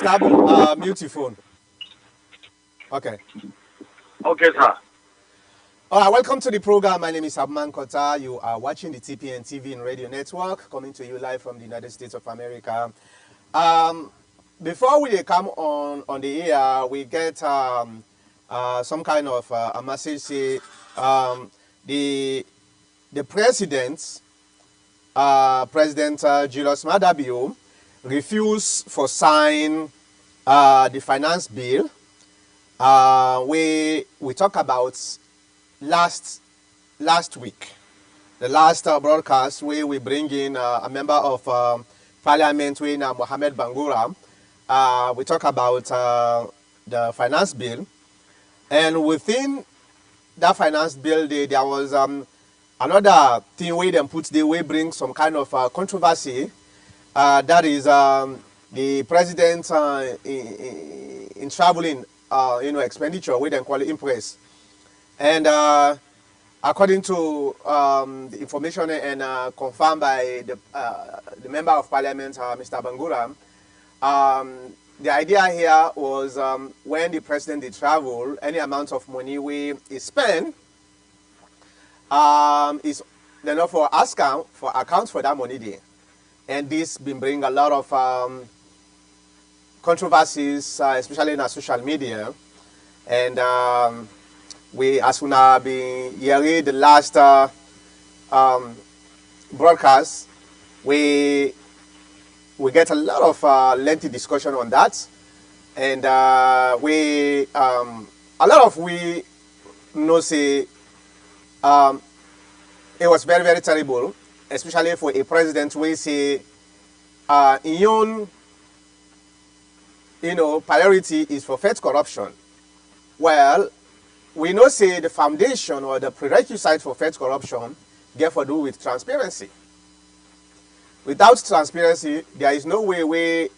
Mute your phone. Okay. Okay, sir. All right, welcome to the program. My name is Abman Kota. You are watching the TPN TV and Radio Network, coming to you live from the United States of America. Before we come on the air, we get some kind of a message say the president, President Julius Madabio, refused for sign the finance bill. We talk about last week, the last broadcast where we bring in a member of parliament, Mohamed Bangura. We talk about the finance bill, and within that finance bill, there was another thing where them put the way bring some kind of controversy. That is the president in traveling, expenditure, we then call it impress. And according to the information and confirmed by the member of parliament, Mr. Bangura, the idea here was when the president did travel, any amount of money we spend is enough for account for that money there. And this been bringing a lot of controversies, especially in our social media. And we, as we have been hearing the last broadcast, we get a lot of lengthy discussion on that, and a lot of we know say it was very, very terrible, especially for a president we say in own priority is for fight corruption. Well, we know say the foundation or the prerequisite for fight corruption get for do with transparency. Without transparency, there is no way where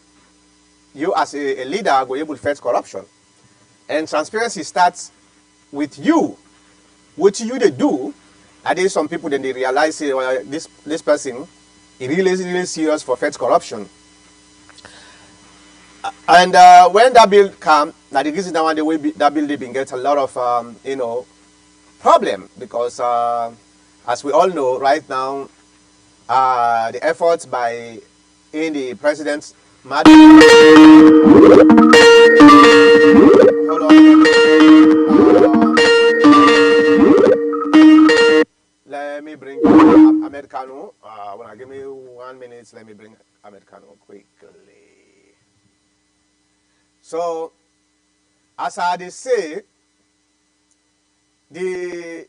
you as a leader go able to fight corruption. And transparency starts with you. What you they do, and then some people then they realize say, well, this person is really serious for fight corruption. And when that bill come, now the reason that way that bill they been get a lot of problem, because as we all know right now, the efforts by the president's hold on. Let me bring Americano. Give me 1 minute. Let me bring Americano quickly. So, as I say, the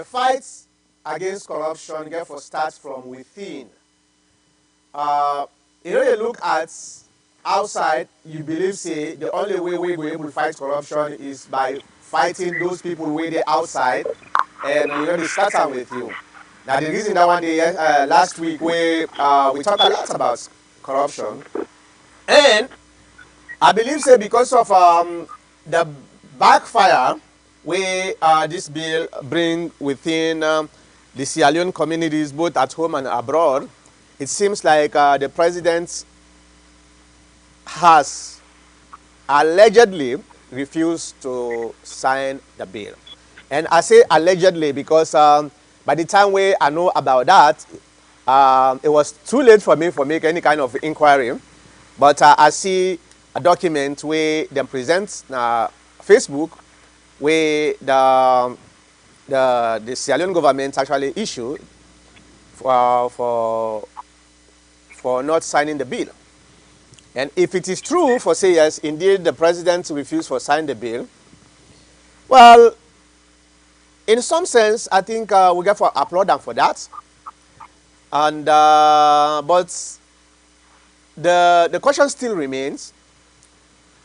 fights against corruption therefore starts from within. You look at outside, you believe say the only way we will able to fight corruption is by fighting those people where they outside, and they start with you. Now the reason that one day last week we talked a lot about corruption, and I believe say because of the backfire where this bill bring within the Sierra Leone communities, both at home and abroad, it seems like the president has allegedly refused to sign the bill. And I say allegedly because by the time I know about that, it was too late for me to make any kind of inquiry. But I see a document where they present Facebook where the Sierra Leone government actually issued for not signing the bill. And if it is true for say yes, indeed the president refused to sign the bill, well, in some sense, I think we get to applaud them for that. And but the question still remains.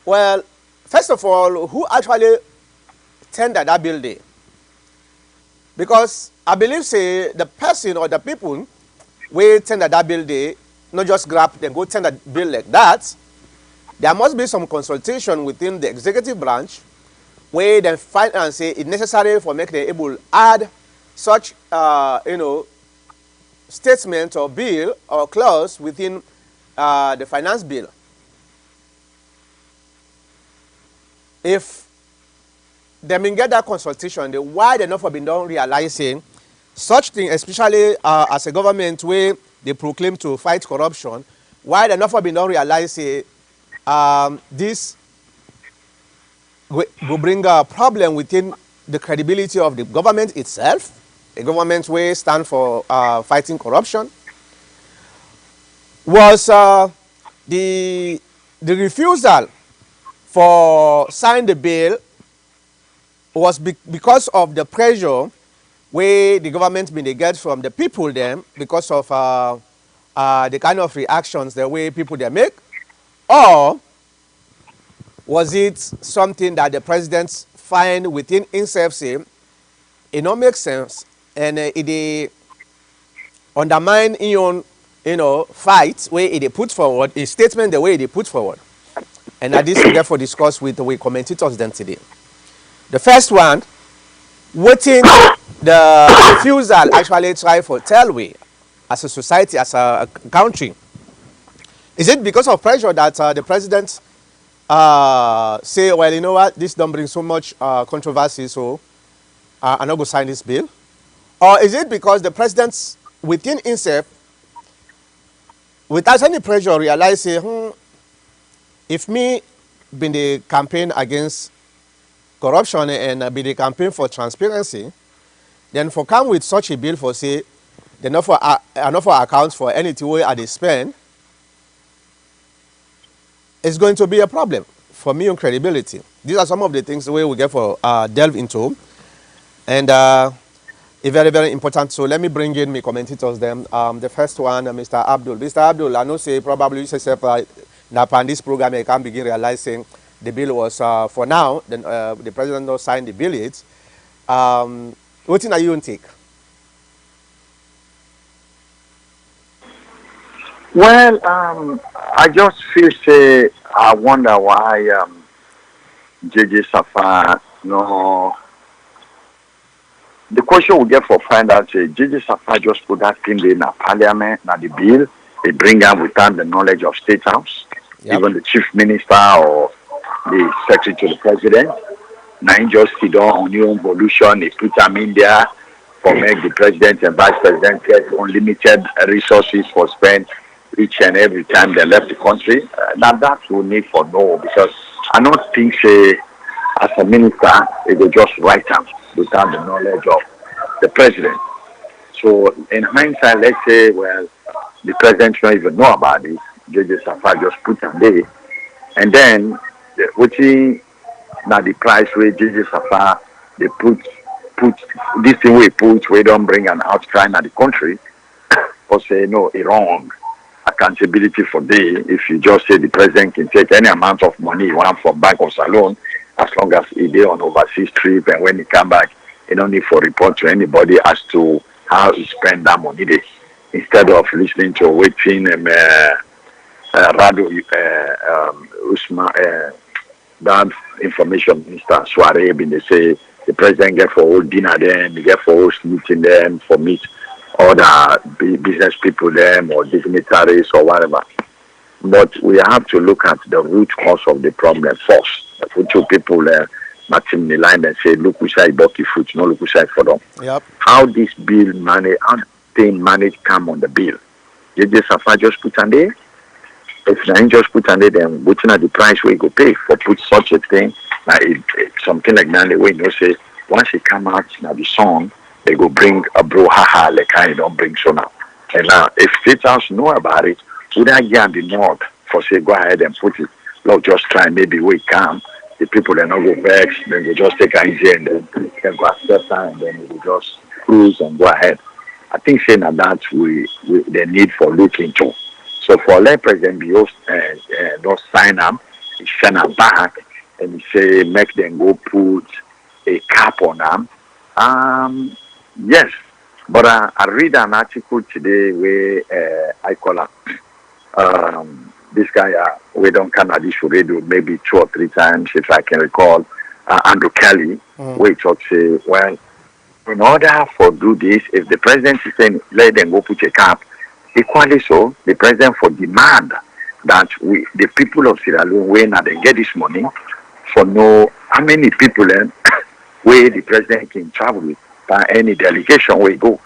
Well, first of all, who actually tendered that bill there? Because I believe say the person or the people we tender that bill there, not just grab then go tender bill like that. There must be some consultation within the executive branch where they find and say it's necessary for make them able add such statement or bill or clause within the finance bill, if they may get that consultation, the why they not for been done realizing such thing, especially as a government where they proclaim to fight corruption, why they not for been done realizing this will bring a problem within the credibility of the government itself, a government where stand for fighting corruption, was the refusal for sign the bill was because of the pressure where the government been they get from the people them because of the kind of reactions the way people they make, or was it something that the president find within himself say it don't make sense and it undermine his own fight where it put forward a statement the way they put forward, and that this we therefore discuss with the commentators then today. The first one, waiting the refusal actually try for tell we as a society, as a country. Is it because of pressure that the president say, well, you know what, this don't bring so much controversy, so I'm not going to sign this bill? Or is it because the president within himself, without any pressure, realize, say, if me been the campaign against corruption and be the campaign for transparency, then for come with such a bill for say, they not for accounts for anything where they spend, it's going to be a problem for me on credibility. These are some of the things where we get for delve into, and it's very, very important. So let me bring in my commentators then. The first one, Mr. Abdul. Mr. Abdul, I know say probably you yourself now on this program you can begin realizing the bill was for now, then the president not signed the bill yet. What are you on take? Well, I just feel say I wonder why JJ Safa no. The question we get for find out say JJ Safa just put that thing in a parliament, now the bill they bring them without the knowledge of State House, even the chief minister or the secretary to the president. Now he just sit down on new evolution, he put them in there for make the president and vice president get unlimited resources for spend each and every time they left the country. Now that we need for no, because I don't think say as a minister they will just write them without the knowledge of the president. So in hindsight, let's say, well, the president don't even know about this. JJ Safa just put them there, and then waiting now the price where JJ Safa they put this thing we put we don't bring an outcry in the country or say no, it's wrong. Accountability for day if you just say the president can take any amount of money he want from bank or salon as long as he did on overseas trip, and when he come back he don't need for report to anybody as to how he spend that money there. Instead of listening to waiting radio Usman that information minister Soare been they say the president get for all dinner then, they get for all meeting them for meet other business people them or dignitaries or whatever. But we have to look at the root cause of the problem first. Put two people matching the line and say, look which side Bucky foot, no look which side for them. Yep. How this bill manage, how thing manage come on the bill. JJ Safa just put on there. If they just put on there, then waiting at the price we go pay for put such a thing, like something like that. The way you say once it come out now the song, they go bring a brouhaha like I don't bring so now. And now if State House know about it, would I get the north for say go ahead and put it? Look, just try maybe we come. The people they not go vex, then they just take an easy and then they go accept that and then we just cruise and go ahead. I think saying that we the need for looking to. So for let President Bios not sign up, he send them back and he say make them go put a cap on them. Yes, but I read an article today where I call this guy we don't come at this radio maybe 2 or 3 times if I can recall. Andrew Kelly, where he talks say, well, in order for do this, if the president is saying let them go put a cap, equally so, the president for demand that the people of Sierra Leone, when they get this money, for know how many people where the president can travel with by any delegation where he go.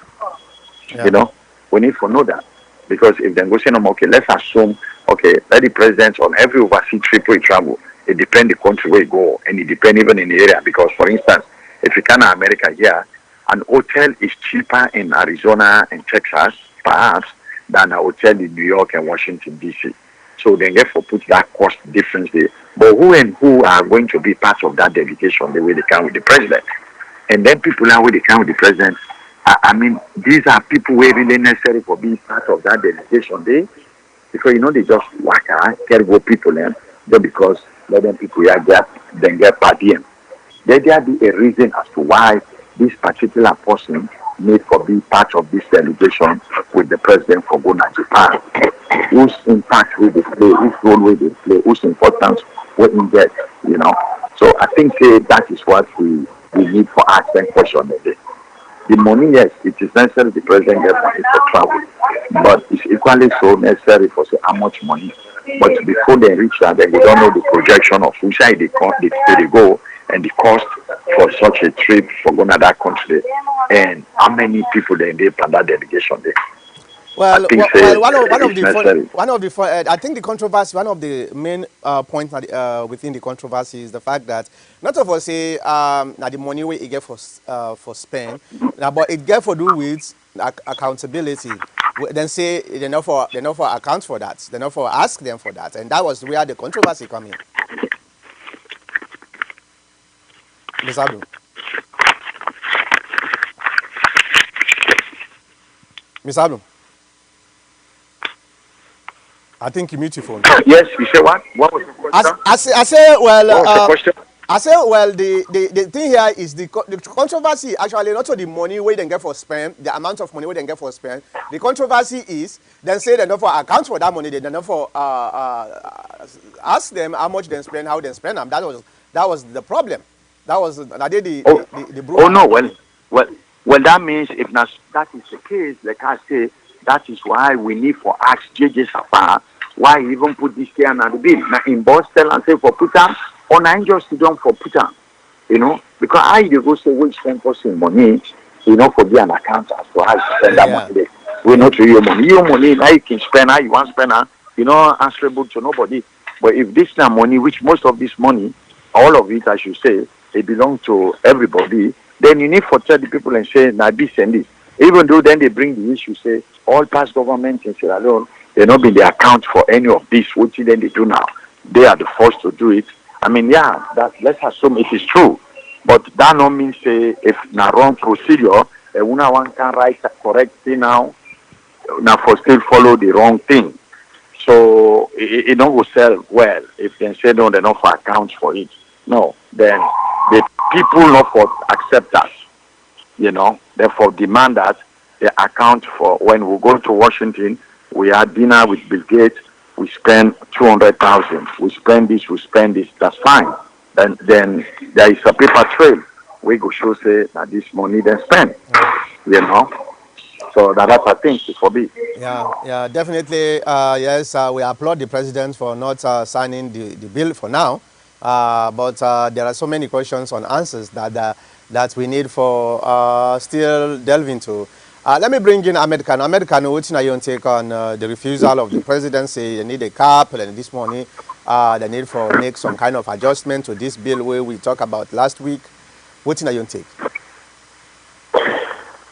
Yeah. You know, we need to know that. Because if they go say, no, okay, let's assume, okay, let the president on every overseas trip where he travel, it depends the country where he go, and it depends even in the area. Because, for instance, if you come to America here, an hotel is cheaper in Arizona and Texas, perhaps, than a hotel in New York and Washington, D.C. So they therefore put that cost difference there. But who and who are going to be part of that delegation the way they come with the president? And then people are where they come with the president. I mean, these are people who are really necessary for being part of that delegation day. Because, they just whack out, carry people in, just because let them people here get, then get per diem. There be a reason as to why this particular person need for be part of this delegation with the president for going to Japan. Whose impact will they play, whose role will they play, whose importance will they get. So I think that is what we need for asking question today. The money, yes, it is necessary the president get money for travel, but it's equally so necessary for say how much money. But before they reach that, then they don't know the projection of which side they go and the cost for such a trip for going to that country and how many people they plan that delegation there. I Well, think well, it's necessary. I think the controversy, one of the main points within the controversy is the fact that not of us say now the money we get for spend, but it get for do with accountability. Then say they not for account for that, they not for ask them for that, and that was where the controversy come in. Ms. Abdul, Ms. Abdul, I think you mute your phone. Yes, you say what? What was the question? I say, well, What was the question? I say, well, the thing here is the controversy actually not so the money where they get for spend, the amount of money where they get for spend. The controversy is then say they not for account for that money, they not for ask them how much they spend, how they spend them. That was the problem. That was that did Oh, the oh brouhaha no. come Well, in. well, well. That means if not, that is the case, like I say, that is why we need for ask JJ Safar why he even put this here on the bill. Now in Boston and say for put on, or nine just don't for put on, because I you go say we spend person money, for be an account as to how you spend that Yeah, money. There. We yeah, not to your money. Your money now you can spend how you want spend, answerable to nobody. But if this now money, which most of this money, all of it, I should say, it belongs to everybody, then you need to tell the people and say, now this and this. Even though then they bring the issue, say, all past governments in Sierra Leone, they not been the account for any of this, which then they do now. They are the first to do it. I mean, yeah, let's assume it is true. But that not mean say if na wrong procedure, one can write a correct thing now, now for still follow the wrong thing. So it don't go sell well if they say no, they not for account for it. No, then the people not for accept that, therefore demand that they account for when we go to Washington, we had dinner with Bill Gates, we spend 200,000, we spend this, we spend this, that's fine. Then there is a paper trail. We go show say that this money they spend, yeah. you know. So that's a thing to forbid. Yeah, definitely. Yes, we applaud the president for not signing the bill for now. But there are so many questions on answers that we need for still delve into. Let me bring in Ahmed Khan. Ahmed Khan, what's your take on the refusal of the presidency? They need a cap, and this morning they need for make some kind of adjustment to this bill where we talked about last week. What's your take?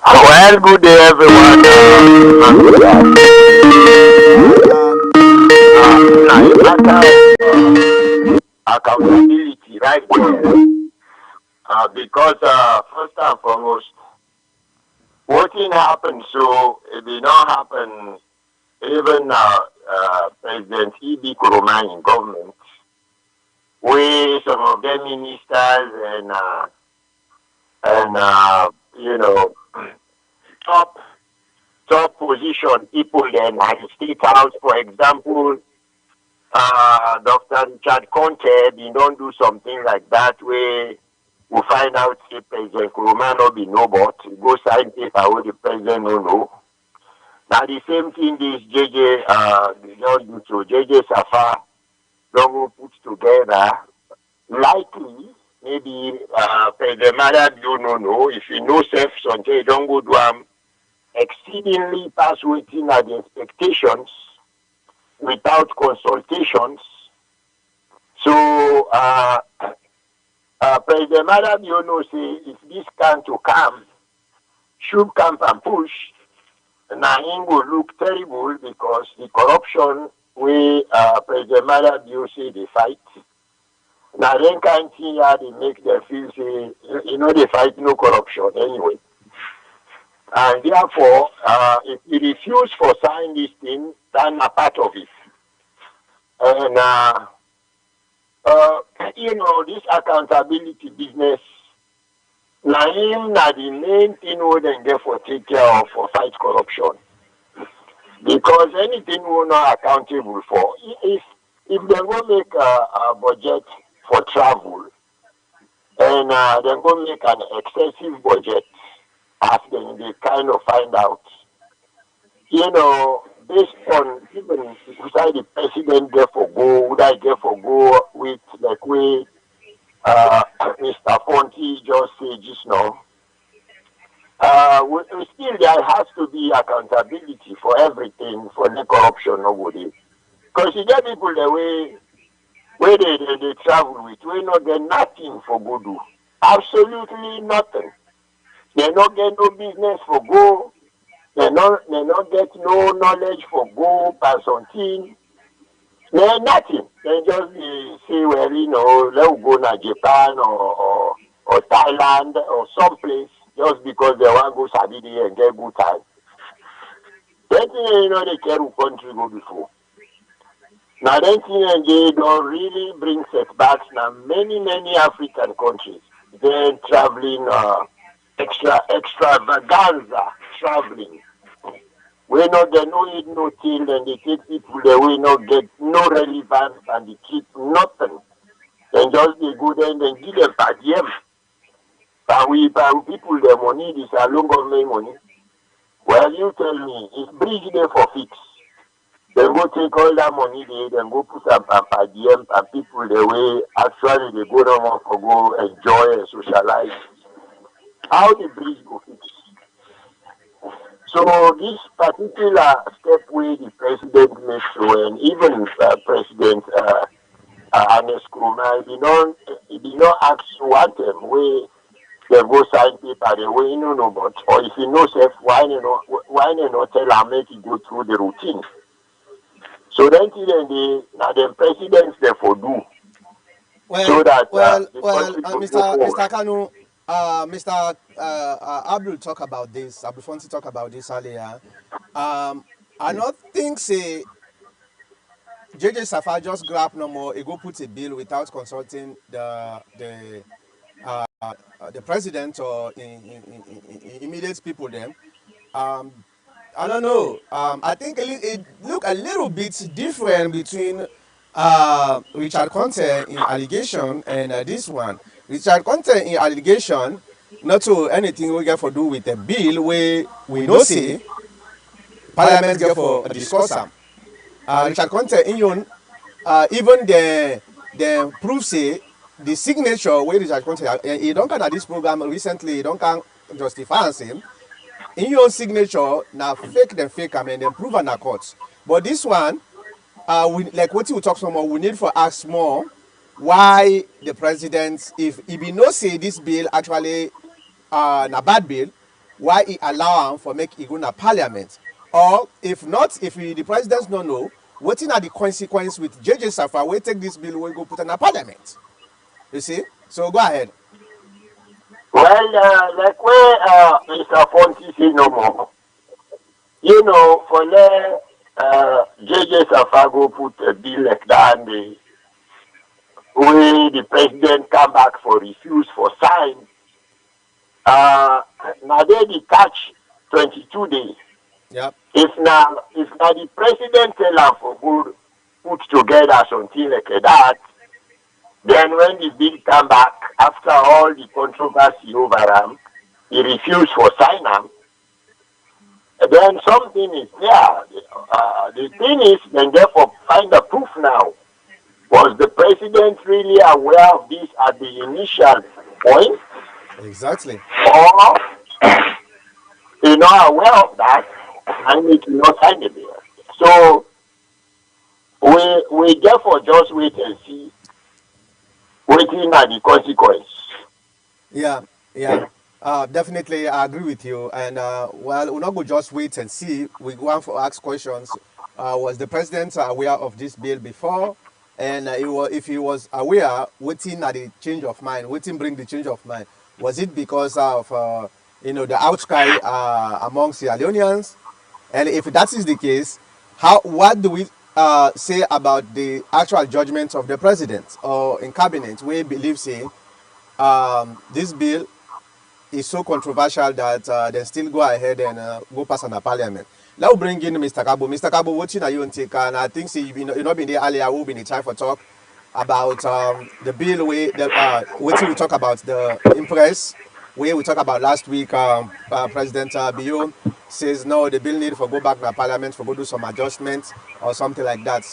Well, good day, everyone. Matter of accountability right there. Because first and foremost, what thing happened, so it did not happen even President E.B. Kuruma in government, where some of them ministers and you know, top top position people in the state house, for example, Dr. Richard Conte, he don't do something like that where we find out if President Kuruma no be no but he go sign paper where the president no know. Now the same thing this JJ don't do to JJ Safa don't go put together. Likely, maybe the mother do not know if you know self something don't go do exceedingly past waiting at the expectations without consultations. So President Madam you know say if this can to come, should come and push, now it will look terrible because the corruption we President Madam you say they fight. Now then can't see how they make them feel say you know they fight no corruption anyway. And therefore, if you refuse for sign this thing, then a part of it. And you know, this accountability business, now him na the main thing we then get for take care of for fight corruption. Because anything we're not accountable for, if they go make a budget for travel and they go make an excessive budget, as they kind of find out, you know, based on even beside the president get for go, would I get for go with like we Mr. Fonti just said just now. We still there has to be accountability for everything for the corruption nobody. Because you get people the way where they travel with, we not get nothing for go do. Absolutely nothing. They not get no business for go. They not get no knowledge for go pass something. They nothing. They just say, well, you know, let's go to Japan or Thailand or someplace just because they want to go Saudi and get good time. That thing, you know, they care who country go before. Now, that thing, they don't really bring setbacks. Now, many African countries, they're traveling extravaganza traveling. We not get no eat no till and they take people that we not get no relevance and they keep nothing. Then just they go there and then give them per diem. And we pay people their money, this are long government money. Well you tell me, it's bridge there for fix. Then go take all that money there, then go put some per diem and people the way actually they go down for go enjoy and socialize. How the bridge go fix? So this particular step where the president makes so and even President Ernest Krumah, he did not ask one them where they go sign paper the way you know but or if you know self why not tell him make it go through the routine. So then the presidents therefore do. Well, so that Mr. Kanu, Mr. Abdul talk about this. Abdul Fonti talk about this earlier. I not think say JJ Safa just grab no more. He go put a bill without consulting the president or immediate people. Then I don't know. I think it look a little bit different between Richard Conte in allegation and this one. Richard Conte in allegation, not to anything we get for do with the bill where we know say Parliament get for discuss am. Richard Conte in yon, even the proof say the signature where Richard Conte he don't come at this program recently. He don't come justify him. In your signature now fake them fake am and then prove an court. But this one, we like what you talk some more. We need for ask more why the president, if he be no say this bill actually na bad bill, why he allow him for make it go na parliament, or if not, if the president no know, what are the consequence with JJ Safa? We take this bill, we go put in a parliament. You see, so go ahead. well, like where Mr. Fonti say no more. You know, for the JJ Safa go put a bill like that, and where the president come back for refuse for sign. Now they the catch 22 days. Yep. If now the president tell him for good put together something like that, then when the bill come back after all the controversy over him, he refused for sign him. then something is there. The thing is, then therefore find the proof now. Was the president really aware of this at the initial point, Exactly. or he not aware of that and he did not sign the bill? So we therefore just wait and see waiting at the consequence. Yeah, yeah. Definitely, I agree with you. And well, we're not going to just wait and see. We go on for ask questions. Was the president aware of this bill before? And if he was aware, waiting at the change of mind, waiting bring the change of mind. Was it because of the outcry among Sierra Leoneans? And if that is the case, what do we say about the actual judgment of the president or in cabinet? We believe say this bill is so controversial that they still go ahead and go pass on the parliament. Now bring in Mr. Kabo. Mr. Kabo, what are you on take? And I think see, you not been there earlier. We've been trying for talk about the bill what we talk about the impress where we talked about last week. President Bio says no, the bill need for go back to parliament for go do some adjustments or something like that.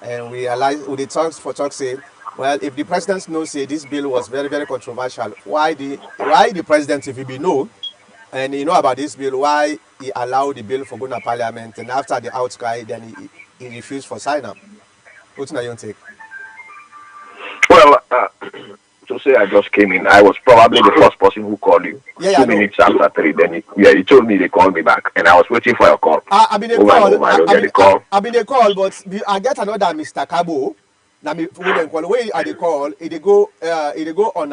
And we realize with the talks for talk say, well, if the president knows say this bill was very very controversial, why the president if he be know and you know about this bill, why he allowed the bill for go to parliament and after the outcry then he refused for sign up? What's your take? Well, to say I just came in, I was probably the first person who called you. Yeah, 2 minutes after 3, then he told me they called me back, and I was waiting for your call. I've been a Over and call. over, I don't get the call. I've been a call, but I get another Mr. Cabo. Now me when they call, way I dey call, it go on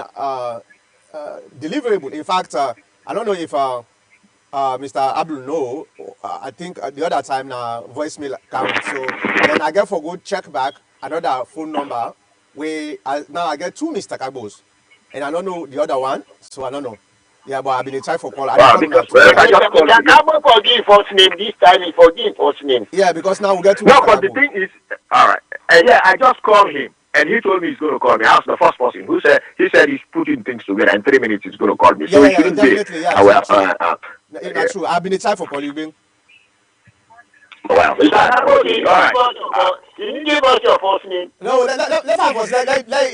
deliverable. In fact, I don't know if Mr. Abdul know. I think the other time now voicemail count. So then I get for go check back another phone number where now I get two Mr. Cabos, and I don't know the other one, so I don't know. Yeah, but I've been trying for call. I Wow, call now because today. I just called Mr. you. Kabo forgive first name this time. He forgive first name. Yeah, because now we get two No, Mr. but the Cabo. thing is, all right. Yeah, I just called him, and he told me he's going to call me. I was the first person who said he's putting things together. In 3 minutes, he's going to call me. So he shouldn't say, Definitely, yeah. well, That's true. I've been trying for call you, been. well, Mr. Kabo, you all right. give us your first name. No, let's have us let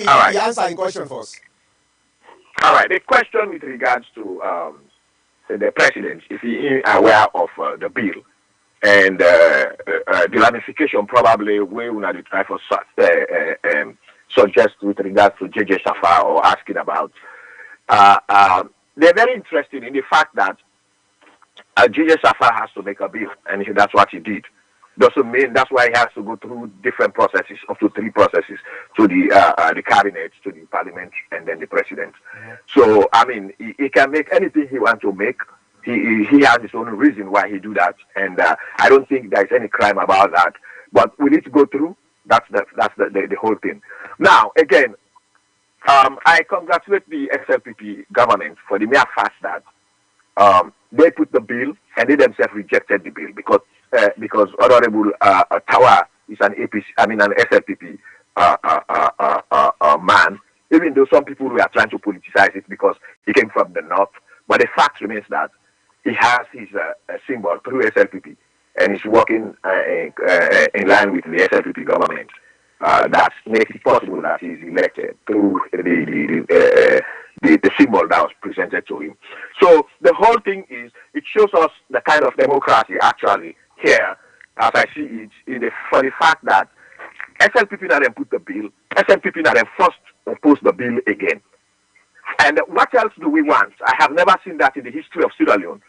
All right. he answer in question first. All right. The question with regards to the president, if he is aware of the bill and the ramification, probably we will not try for suggest with regards to JJ Safar or asking about. They're very interested in the fact that JJ Safar has to make a bill, and that's what he did. Doesn't mean that's why he has to go through different processes, up to 3 processes, to the cabinet, to the parliament, and then the president. Mm-hmm. So I mean, he can make anything he wants to make. He has his own reason why he do that, and I don't think there's any crime about that. But we need to go through. That's the whole thing. Now again, I congratulate the SLPP government for the mere fact that they put the bill and they themselves rejected the bill because Honorable Tawa is an APC, an SLPP man. Even though some people were trying to politicize it because he came from the north, but the fact remains that he has his symbol through SLPP and he's working in line with the SLPP government. That makes it possible that he's elected through the symbol that was presented to him. So the whole thing is, it shows us the kind of democracy actually here, as I see it, for the fact that SLPP now then put the bill, SLPP now then first oppose the bill again. And what else do we want? I have never seen that in the history of Sierra Leone.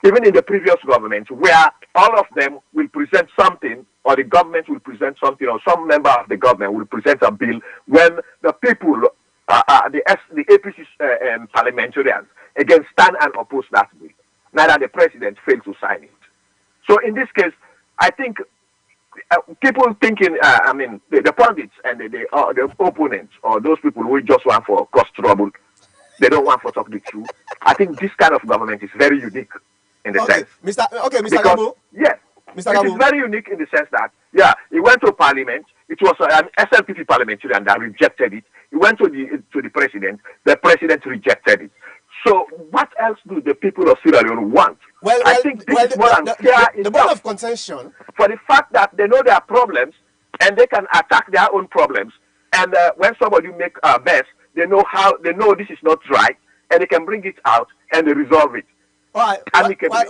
Even in the previous government, where all of them will present something, or the government will present something, or some member of the government will present a bill, when the people, the APC parliamentarians, again stand and oppose that bill. Neither the president failed to sign it. So in this case, I think people thinking, the pundits and the opponents, or those people who just want for cause trouble, they don't want for talk the truth. I think this kind of government is very unique in the sense. Mr. Gabo. Yes. Mr. It is very unique in the sense that, he went to parliament. It was an SLPP parliamentarian that rejected it. He went to the president. The president rejected it. So what else do the people of Sierra Leone want I think this is more unfair the Board of Contention, for the fact that they know there are problems and they can attack their own problems. And when somebody make a mess, they know this is not right, and they can bring it out and they resolve it. All right. Amicably. This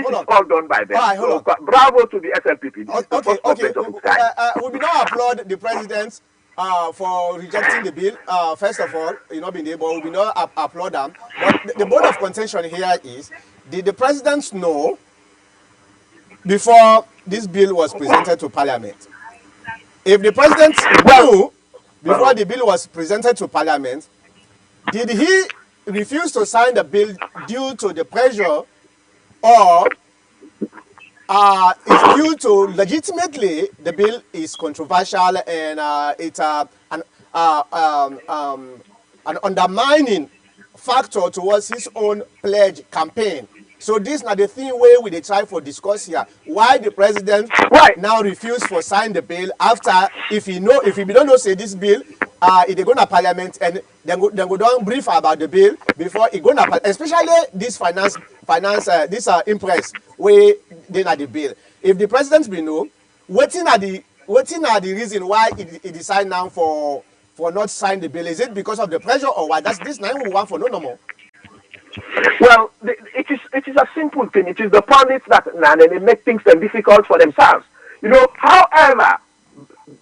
is all done by them. All right, so, bravo to the SLPP. We will now applaud the president for rejecting the bill. First of all, not being able, we will not applaud them. But the Board of Contention here is, did the president know before this bill was presented to Parliament? If the president knew before the bill was presented to Parliament, did he refuse to sign the bill due to the pressure, or is due to legitimately the bill is controversial and it's an undermining factor towards his own pledge campaign? So this is not the thing where we try for discuss here. Why the president now refuse for sign the bill after, if he don't know say this bill, if they go to Parliament and then go down brief about the bill before it go to, especially this finance this impress where they not the bill. If the president be know, what are the reason why he decide now for not sign the bill? Is it because of the pressure or what? That's this 911 for no more. Well, it is a simple thing. It is the pundits that they make things difficult for themselves. However,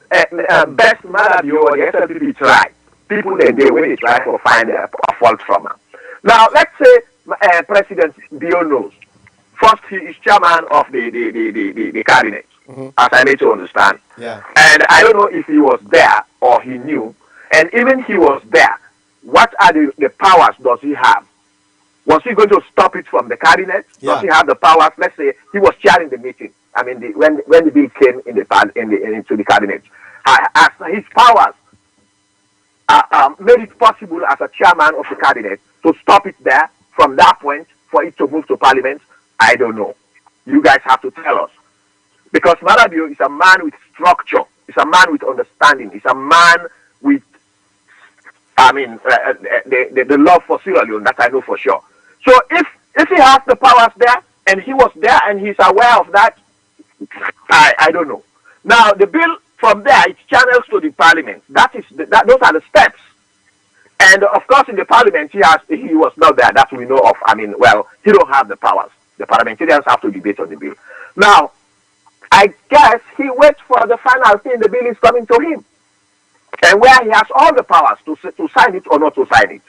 best Maladio or the SLPP try. People they when they try to find a fault from him. Now, let's say President Bio knows. First, he is chairman of the cabinet, as I made to understand. Yeah. And I don't know if he was there or he knew. And even he was there, what are the powers does he have? Was he going to stop it from the cabinet? Yeah. Does he have the powers? Let's say he was chairing the meeting. I mean, when the bill came into the cabinet, as his powers made it possible as a chairman of the cabinet to stop it there from that point for it to move to Parliament. I don't know. You guys have to tell us, because Marabio is a man with structure. He's a man with understanding. He's a man with, the love for Sierra Leone. That I know for sure. So if he has the powers there and he was there and he's aware of that, I don't know. Now the bill from there it channels to the Parliament. Those are the steps. And of course in the Parliament he was not there. That we know of. He don't have the powers. The parliamentarians have to debate on the bill. Now, I guess he waits for the final thing. The bill is coming to him, and where he has all the powers to sign it or not to sign it.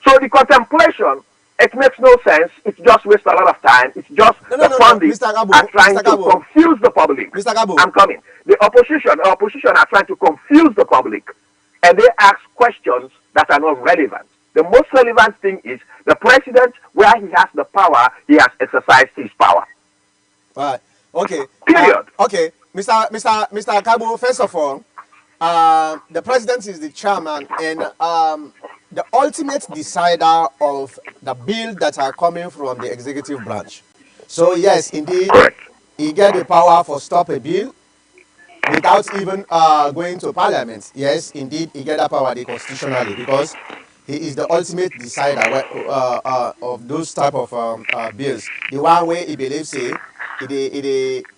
So the contemplation, it makes no sense. It just wastes a lot of time. It's just pundits are trying to confuse the public. Mr. Gabo. I'm coming. The opposition are trying to confuse the public, and they ask questions that are not relevant. The most relevant thing is the president, where he has the power, he has exercised his power. Right. Okay. Period. Okay. Mr. Kabo, first of all, the president is the chairman and the ultimate decider of the bill that are coming from the executive branch. So yes, indeed, he get the power for stop a bill without even going to Parliament. Yes, indeed, he get that power constitutionally because he is the ultimate decider of those type of bills. The one way he believes it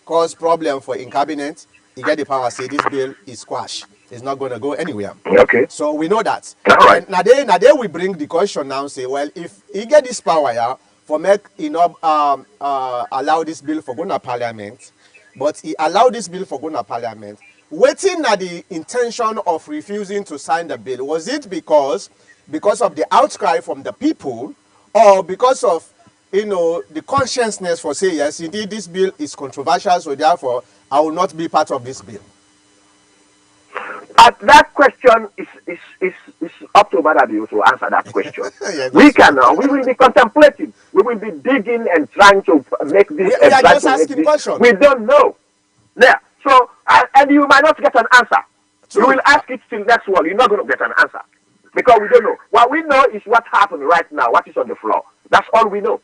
cause problem for in cabinet, he get the power say this bill is squash. It's not going to go anywhere. Okay. So we know that. Right. Now they we bring the question now say, well, if he get this power for make allow this bill for going to Parliament, but he allow this bill for going to Parliament, waiting at the intention of refusing to sign the bill, was it because of the outcry from the people, or because of the consciousness for say yes, indeed this bill is controversial, so therefore I will not be part of this bill? That question is up to Madabio to answer that question. Yes, we will be contemplating, we will be digging and trying to make this. We are just asking questions. We don't know. Yeah. So and you might not get an answer. True. You will ask it till next one. You're not going to get an answer because we don't know. What we know is what happened right now. What is on the floor. That's all we know.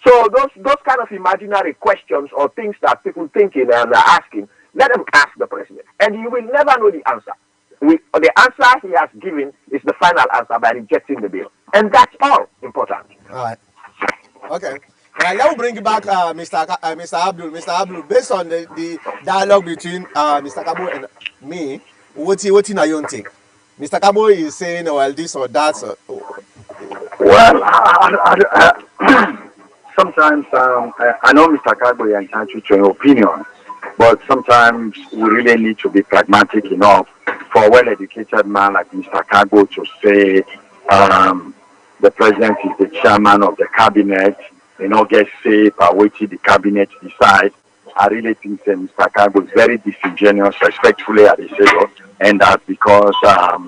So those kind of imaginary questions or things that people thinking and are asking, let them ask the president, and you will never know the answer. The answer he has given is the final answer by rejecting the bill, and that's all important. All right. Okay. Right, let me bring back Mr. Abdul. Mr. Abdul, based on the dialogue between Mr. Kabo and me, what you think? Mr. Kabo is saying, well, this or that. Well, sometimes I know Mr. Kagbo is entitled to an opinion, but sometimes we really need to be pragmatic enough for a well-educated man like Mr. Kagbo to say the president is the chairman of the cabinet, get safe by waiting the cabinet decide. I really think that Mr. Kagbo is very disingenuous, respectfully, I say, and that's because as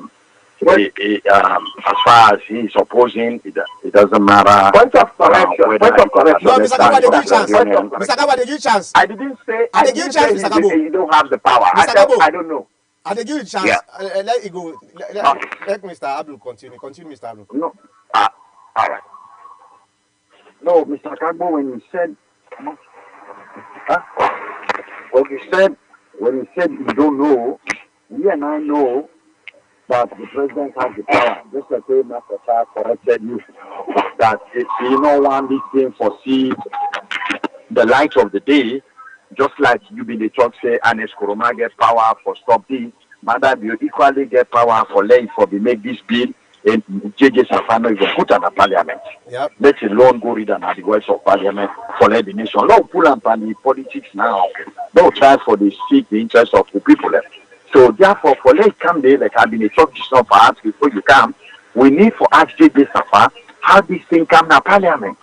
far as he is opposing, it doesn't matter. Point of correction. Point of correction. No, Mr. Kabo, they give chance. Mr. Kabo, they give chance. I didn't say. I give chance, Mr. Kabo. You don't have the power. I don't know. I they give you chance. Yeah. Let it go. Let Mr. Abdul continue. Continue, Mr. Abdul. No. All right. No, Mr. Kagbo, when you said, when you said you don't know, we and I know that the president has the power. Just like way Master Shah corrected you, that if you don't want this thing foresee the light of the day, just like you be the talk say, Anes Kuroma get power for stop this, Madam, you equally get power for lay for the make this bill, and JJ Safano even put on the parliament. Yep. Let alone go read the words of parliament for let the nation. No pull up on the politics now. No try for the seek the interest of the people. So therefore, for let come there, like I've been a talk just for us before you come, we need for ask JJ Safa how this thing come to parliament.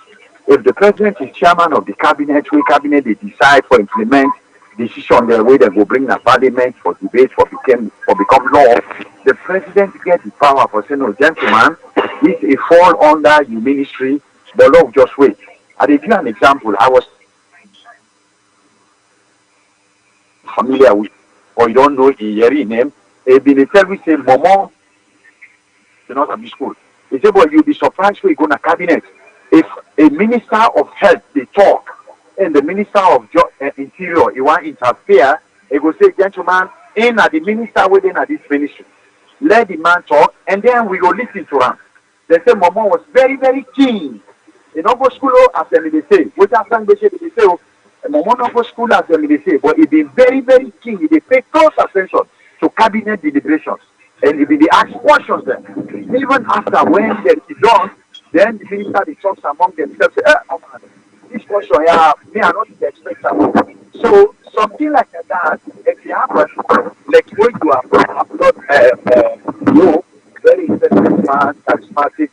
If the president is chairman of the cabinet, we cabinet they decide for implement decision the way they will bring the parliament for debate for become law, the president gets the power for saying, no, gentlemen, this is fall under your ministry, the law just wait. I'll give you an example. I was familiar with, or you don't know the name, a been tell me say, Momo, you're not at the school. He said, well, you'll be surprised when you go to cabinet. If a minister of health, they talk, and the minister of interior, he want to interfere, he will say, gentlemen, in at the minister within at this ministry. Let the man talk, and then we will listen to him. They say Momo was very, very keen. In no school as they say, which are sang they say, Momo no go school as they say, but he been very, very keen. He pay close attention to cabinet deliberations. And he be asked questions then. Even after when they're done, then the minister they talks among themselves, say, this question, yeah, me I not expect that. So something like that, if it happens, like when you are not very interesting man, charismatic,